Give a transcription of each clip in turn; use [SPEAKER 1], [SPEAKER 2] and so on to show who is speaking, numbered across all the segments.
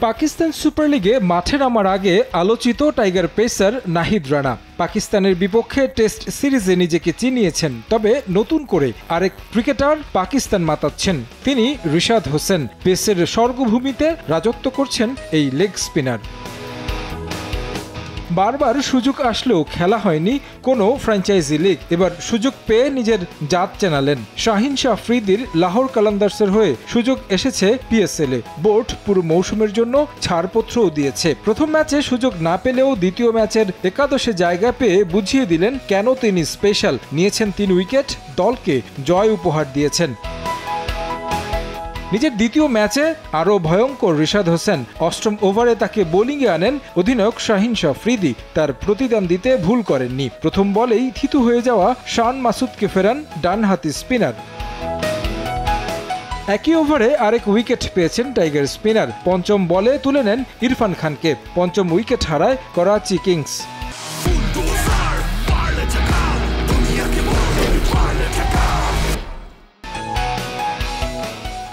[SPEAKER 1] Pakistan super লিগে মাঠে নামার আগে আলোচিত টাইগার পেসার নাহিদ রানা পাকিস্তানের বিপক্ষে টেস্ট সিরিজে নিজেকে চিনিয়েছেন। তবে নতুন করে আরেক ক্রিকেটার পাকিস্তান মাতাচ্ছেন, তিনি রিশাদ হোসেন। পেসের স্বর্গভূমিতে রাজত্ব করছেন এই লেগ স্পিনার। বারবার সুযোগ আসলেও খেলা হয়নি কোনো ফ্র্যাঞ্চাইজি লিগ। এবার সুযোগ পেয়ে নিজের জাত চেনালেন। শাহিন শাহ আফ্রিদির লাহোর কালান্দার্সের হয়ে সুযোগ এসেছে পিএসএল-এ। বোর্ড পুরো মৌসুমের জন্য ছাড়পত্রও দিয়েছে। প্রথম ম্যাচে সুযোগ না পেলেও দ্বিতীয় ম্যাচের একাদশে জায়গা পেয়ে বুঝিয়ে দিলেন কেন তিনি স্পেশাল। নিয়েছেন 3 উইকেট, দলকে জয় উপহার দিয়েছেন। নিজের দ্বিতীয় ম্যাচে আরও ভয়ঙ্কর রিশাদ হোসেন। অষ্টম ওভারে তাকে বোলিংয়ে আনেন অধিনায়ক শাহিন শাহ আফ্রিদি। তার প্রতিদান দিতে ভুল করেননি। প্রথম বলেই থিতু হয়ে যাওয়া শান মাসুদকে ফেরান ডানহাতি স্পিনার। একই ওভারে আরেক উইকেট পেয়েছেন টাইগার স্পিনার। পঞ্চম বলে তুলে নেন ইরফান খানকে। পঞ্চম উইকেট হারায় করাচি কিংস।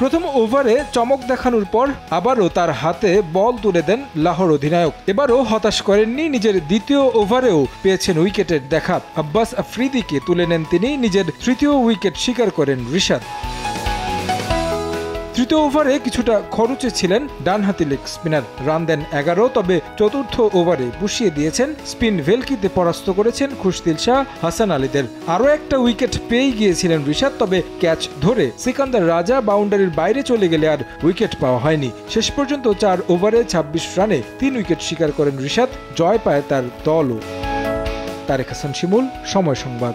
[SPEAKER 1] প্রথম ওভারে চমক দেখানোর পর আবারও তার হাতে বল তুলে দেন লাহোর অধিনায়ক। এবারও হতাশ করেননি, নিজের দ্বিতীয় ওভারেও পেয়েছেন উইকেটের দেখা। আব্বাস আফ্রিদিকে তুলে নেন তিনি। নিজের তৃতীয় উইকেট শিকার করেন রিশাদ। তৃতীয় ওভারে কিছুটা খরচে ছিলেন ডানহাতি লেগ স্পিনার। রান দেন 11, তবে চতুর্থ ওভারে বসিয়ে দিয়েছেন স্পিন ভেলকিতে পরাস্ত করেছেন খুশদিল শাহ হাসান আলীদের। আরও একটা উইকেট পেয়ে গিয়েছিলেন রিশাদ, তবে ক্যাচ ধরে সিকান্দার রাজা বাউন্ডারির বাইরে চলে গেলে আর উইকেট পাওয়া হয়নি। শেষ পর্যন্ত 4 ওভারে 26 রানে 3 উইকেট শিকার করেন রিশাদ। জয় পায় তার দলও। তারেক হাসান শিমুল, সময় সংবাদ।